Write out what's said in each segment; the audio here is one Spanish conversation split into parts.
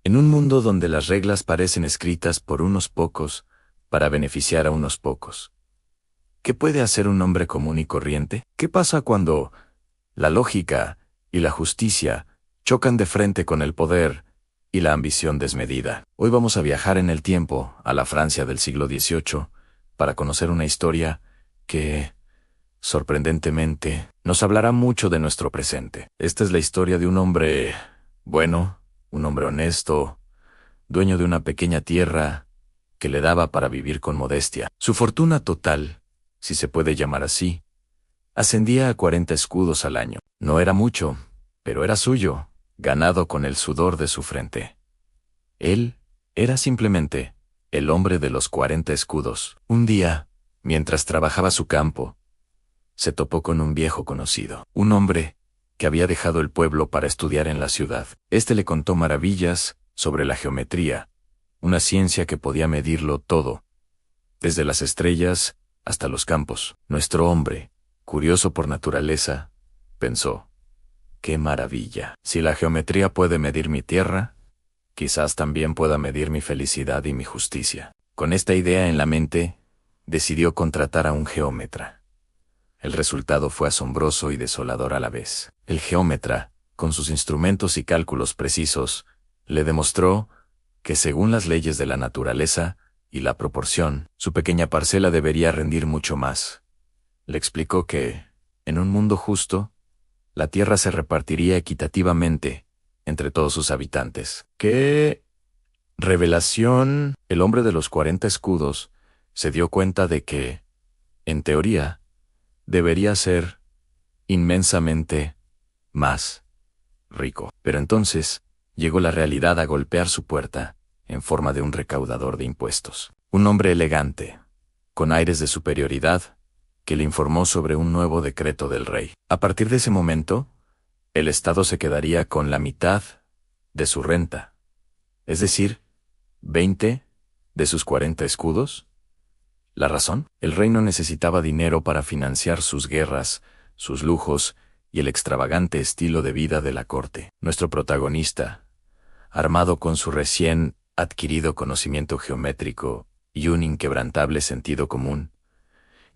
En un mundo donde las reglas parecen escritas por unos pocos para beneficiar a unos pocos, ¿qué puede hacer un hombre común y corriente? ¿Qué pasa cuando la lógica y la justicia chocan de frente con el poder y la ambición desmedida? Hoy vamos a viajar en el tiempo a la Francia del siglo XVIII para conocer una historia que, sorprendentemente, nos hablará mucho de nuestro presente. Esta es la historia de un hombre bueno, un hombre honesto, dueño de una pequeña tierra que le daba para vivir con modestia. Su fortuna total, si se puede llamar así, ascendía a 40 escudos al año. No era mucho, pero era suyo, ganado con el sudor de su frente. Él era simplemente el hombre de los 40 escudos. Un día, mientras trabajaba su campo, se topó con un viejo conocido, un hombre que había dejado el pueblo para estudiar en la ciudad. Este le contó maravillas sobre la geometría, una ciencia que podía medirlo todo, desde las estrellas hasta los campos. Nuestro hombre, curioso por naturaleza, pensó: ¡qué maravilla! Si la geometría puede medir mi tierra, quizás también pueda medir mi felicidad y mi justicia. Con esta idea en la mente, decidió contratar a un geómetra. El resultado fue asombroso y desolador a la vez. El geómetra, con sus instrumentos y cálculos precisos, le demostró que según las leyes de la naturaleza y la proporción, su pequeña parcela debería rendir mucho más. Le explicó que, en un mundo justo, la tierra se repartiría equitativamente entre todos sus habitantes. ¡Qué revelación! El hombre de los 40 escudos se dio cuenta de que, en teoría, debería ser inmensamente más rico. Pero entonces llegó la realidad a golpear su puerta en forma de un recaudador de impuestos. Un hombre elegante, con aires de superioridad, que le informó sobre un nuevo decreto del rey. A partir de ese momento, el Estado se quedaría con la mitad de su renta, es decir, 20 de sus 40 escudos. ¿La razón? El reino necesitaba dinero para financiar sus guerras, sus lujos y el extravagante estilo de vida de la corte. Nuestro protagonista, armado con su recién adquirido conocimiento geométrico y un inquebrantable sentido común,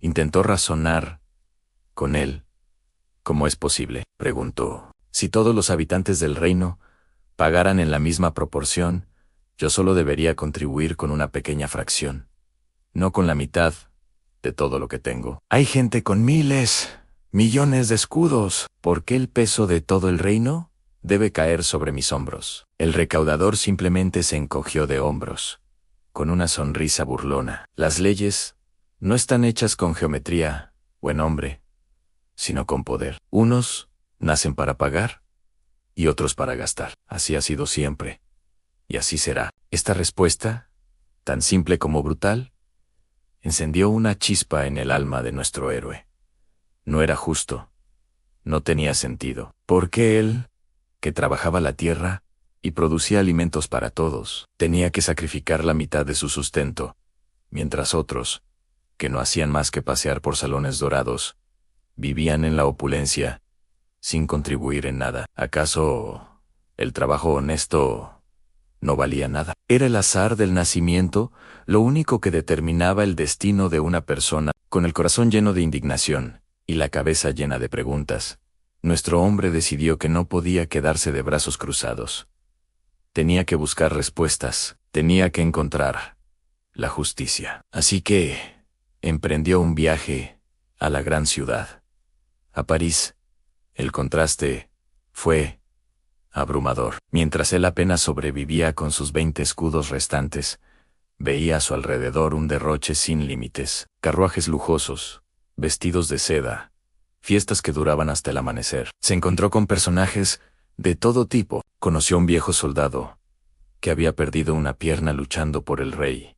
intentó razonar con él. ¿Cómo es posible?, preguntó. Si todos los habitantes del reino pagaran en la misma proporción, yo solo debería contribuir con una pequeña fracción, no con la mitad de todo lo que tengo. Hay gente con miles, millones de escudos. ¿Por qué el peso de todo el reino debe caer sobre mis hombros? El recaudador simplemente se encogió de hombros, con una sonrisa burlona. Las leyes no están hechas con geometría, buen hombre, sino con poder. Unos nacen para pagar y otros para gastar. Así ha sido siempre, y así será. Esta respuesta, tan simple como brutal, encendió una chispa en el alma de nuestro héroe. No era justo. No tenía sentido. ¿Por qué él, que trabajaba la tierra y producía alimentos para todos, tenía que sacrificar la mitad de su sustento, mientras otros, que no hacían más que pasear por salones dorados, vivían en la opulencia, sin contribuir en nada? ¿Acaso el trabajo honesto no valía nada? ¿Era el azar del nacimiento lo único que determinaba el destino de una persona? Con el corazón lleno de indignación y la cabeza llena de preguntas, nuestro hombre decidió que no podía quedarse de brazos cruzados. Tenía que buscar respuestas, tenía que encontrar la justicia. Así que emprendió un viaje a la gran ciudad, a París. El contraste fue abrumador. Mientras él apenas sobrevivía con sus 20 escudos restantes, veía a su alrededor un derroche sin límites, carruajes lujosos, vestidos de seda, fiestas que duraban hasta el amanecer. Se encontró con personajes de todo tipo. Conoció a un viejo soldado que había perdido una pierna luchando por el rey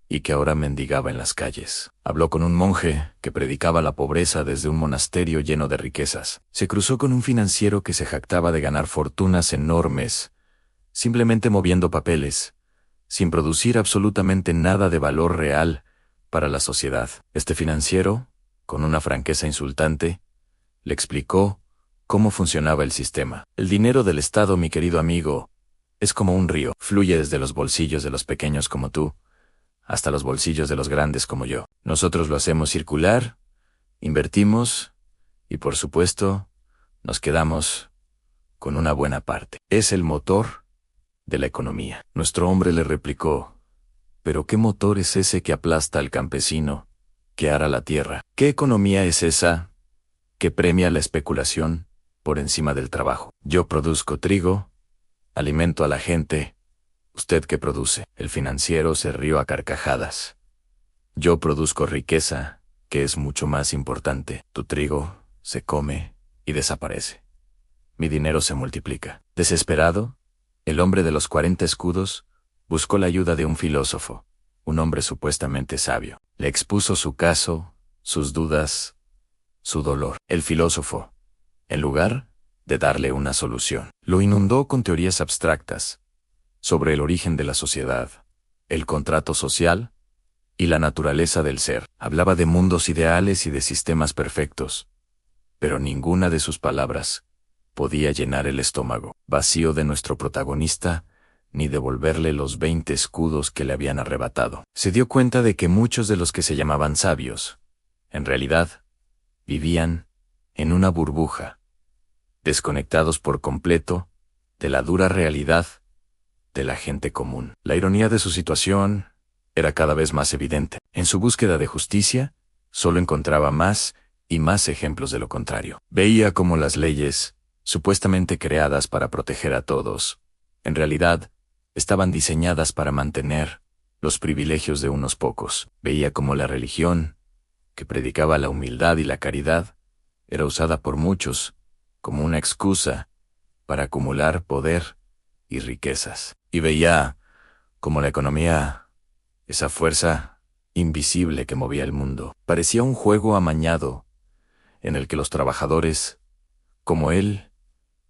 y que ahora mendigaba en las calles. Habló con un monje que predicaba la pobreza desde un monasterio lleno de riquezas. Se cruzó con un financiero que se jactaba de ganar fortunas enormes, simplemente moviendo papeles, sin producir absolutamente nada de valor real para la sociedad. Este financiero, con una franqueza insultante, le explicó cómo funcionaba el sistema. El dinero del Estado, mi querido amigo, Es como un río, fluye desde los bolsillos de los pequeños como tú, hasta los bolsillos de los grandes como yo. Nosotros lo hacemos circular, invertimos, y por supuesto, nos quedamos con una buena parte. Es el motor de la economía. Nuestro hombre le replicó, ¿pero qué motor es ese que aplasta al campesino, que ara la tierra? ¿Qué economía es esa que premia la especulación por encima del trabajo? Yo produzco trigo, alimento a la gente. ¿Usted qué produce? El financiero se rió a carcajadas. Yo produzco riqueza, que es mucho más importante. Tu trigo se come y desaparece. Mi dinero se multiplica. Desesperado, el hombre de los 40 escudos buscó la ayuda de un filósofo, un hombre supuestamente sabio. Le expuso su caso, sus dudas, su dolor. El filósofo, en lugar de darle una solución, lo inundó con teorías abstractas sobre el origen de la sociedad, el contrato social y la naturaleza del ser. Hablaba de mundos ideales y de sistemas perfectos, pero ninguna de sus palabras podía llenar el estómago vacío de nuestro protagonista, ni devolverle los 20 escudos que le habían arrebatado. Se dio cuenta de que muchos de los que se llamaban sabios, en realidad, vivían en una burbuja, desconectados por completo de la dura realidad de la gente común. La ironía de su situación era cada vez más evidente. En su búsqueda de justicia, solo encontraba más y más ejemplos de lo contrario. Veía cómo las leyes, supuestamente creadas para proteger a todos, en realidad, estaban diseñadas para mantener los privilegios de unos pocos. Veía cómo la religión, que predicaba la humildad y la caridad, era usada por muchos como una excusa para acumular poder y riquezas. Y veía cómo la economía, esa fuerza invisible que movía el mundo, parecía un juego amañado en el que los trabajadores, como él,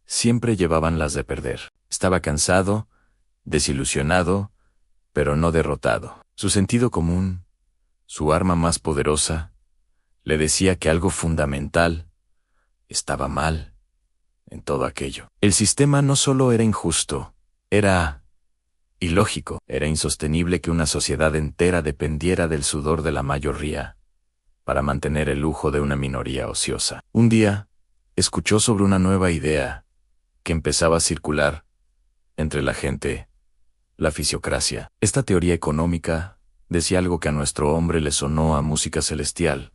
siempre llevaban las de perder. Estaba cansado, desilusionado, pero no derrotado. Su sentido común, su arma más poderosa, le decía que algo fundamental estaba mal en todo aquello. El sistema no solo era injusto, era ilógico. Era insostenible que una sociedad entera dependiera del sudor de la mayoría para mantener el lujo de una minoría ociosa. Un día, escuchó sobre una nueva idea que empezaba a circular entre la gente: la fisiocracia. Esta teoría económica decía algo que a nuestro hombre le sonó a música celestial,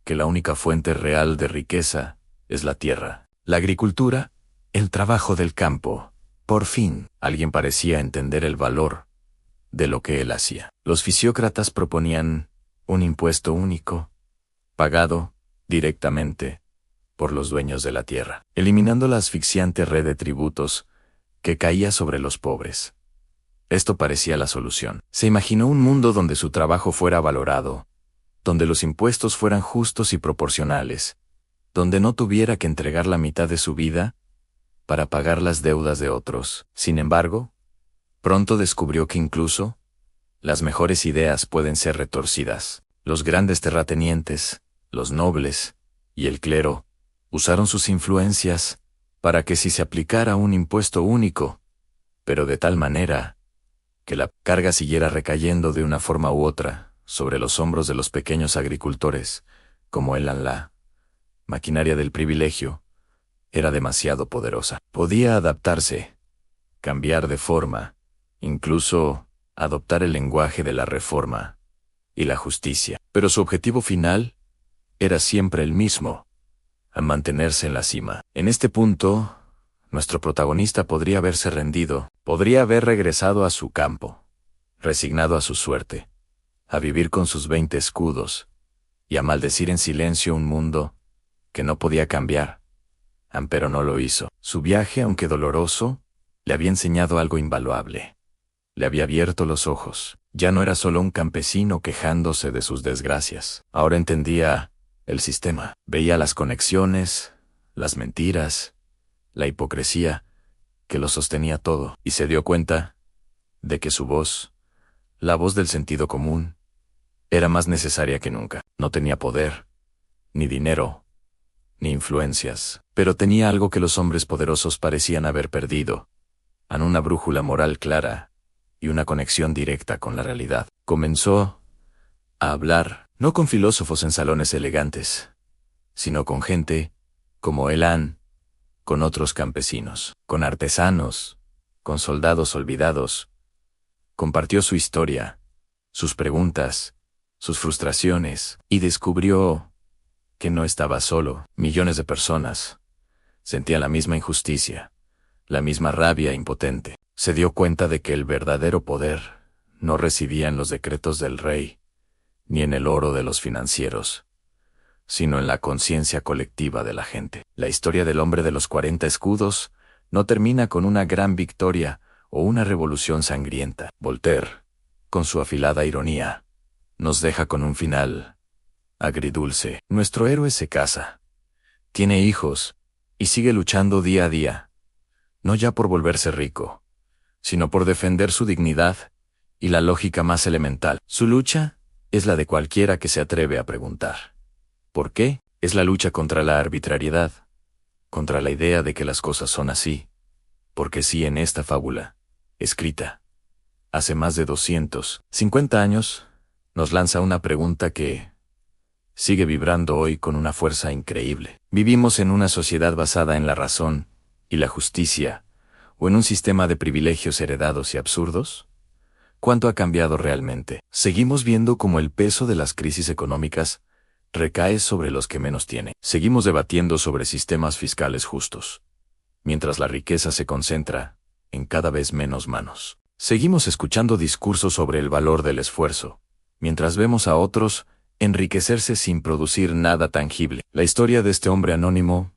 que la única fuente real de riqueza es la tierra, la agricultura, el trabajo del campo. Por fin, alguien parecía entender el valor de lo que él hacía. Los fisiócratas proponían un impuesto único, pagado directamente por los dueños de la tierra, eliminando la asfixiante red de tributos que caía sobre los pobres. Esto parecía la solución. Se imaginó un mundo donde su trabajo fuera valorado, donde los impuestos fueran justos y proporcionales, donde no tuviera que entregar la mitad de su vida para pagar las deudas de otros. Sin embargo, pronto descubrió que incluso las mejores ideas pueden ser retorcidas. Los grandes terratenientes, los nobles y el clero usaron sus influencias para que si se aplicara un impuesto único, pero de tal manera que la carga siguiera recayendo de una forma u otra sobre los hombros de los pequeños agricultores, como eran la maquinaria del privilegio, era demasiado poderosa. Podía adaptarse, cambiar de forma, incluso adoptar el lenguaje de la reforma y la justicia. Pero su objetivo final era siempre el mismo: a mantenerse en la cima. En este punto, nuestro protagonista podría haberse rendido, podría haber regresado a su campo, resignado a su suerte, a vivir con sus 20 escudos, y a maldecir en silencio un mundo que no podía cambiar. Pero no lo hizo. Su viaje, aunque doloroso, le había enseñado algo invaluable. Le había abierto los ojos. Ya no era solo un campesino quejándose de sus desgracias. Ahora entendía el sistema. Veía las conexiones, las mentiras, la hipocresía que lo sostenía todo, y se dio cuenta de que su voz, la voz del sentido común, era más necesaria que nunca. No tenía poder, ni dinero, ni influencias, pero tenía algo que los hombres poderosos parecían haber perdido: a una brújula moral clara y una conexión directa con la realidad. Comenzó a hablar, no con filósofos en salones elegantes, sino con gente como Elan, con otros campesinos, con artesanos, con soldados olvidados. Compartió su historia, sus preguntas, sus frustraciones, y descubrió que no estaba solo. Millones de personas sentían la misma injusticia, la misma rabia impotente. Se dio cuenta de que el verdadero poder no residía en los decretos del rey, ni en el oro de los financieros, sino en la conciencia colectiva de la gente. La historia del hombre de los 40 escudos no termina con una gran victoria o una revolución sangrienta. Voltaire, con su afilada ironía, nos deja con un final agridulce. Nuestro héroe se casa, tiene hijos y sigue luchando día a día, no ya por volverse rico, sino por defender su dignidad y la lógica más elemental. Su lucha es la de cualquiera que se atreve a preguntar. ¿Por qué? Es la lucha contra la arbitrariedad, contra la idea de que las cosas son así, porque sí. En esta fábula, escrita hace más de 250 años, nos lanza una pregunta que sigue vibrando hoy con una fuerza increíble. ¿Vivimos en una sociedad basada en la razón y la justicia, o en un sistema de privilegios heredados y absurdos? ¿Cuánto ha cambiado realmente? Seguimos viendo cómo el peso de las crisis económicas recae sobre los que menos tienen. Seguimos debatiendo sobre sistemas fiscales justos, mientras la riqueza se concentra en cada vez menos manos. Seguimos escuchando discursos sobre el valor del esfuerzo, mientras vemos a otros enriquecerse sin producir nada tangible. La historia de este hombre anónimo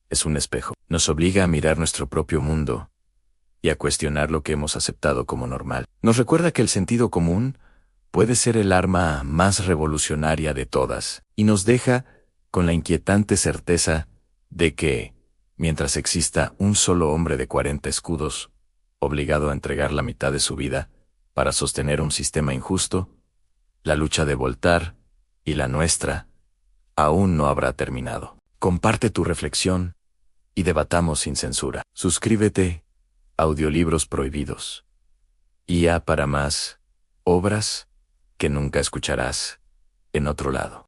es un espejo. Nos obliga a mirar nuestro propio mundo y a cuestionar lo que hemos aceptado como normal. Nos recuerda que el sentido común puede ser el arma más revolucionaria de todas, y nos deja con la inquietante certeza de que, mientras exista un solo hombre de 40 escudos, obligado a entregar la mitad de su vida para sostener un sistema injusto, la lucha de Voltaire y la nuestra aún no habrá terminado. Comparte tu reflexión y debatamos sin censura. Suscríbete, Audiolibros Prohibidos. IA para más obras que nunca escucharás en otro lado.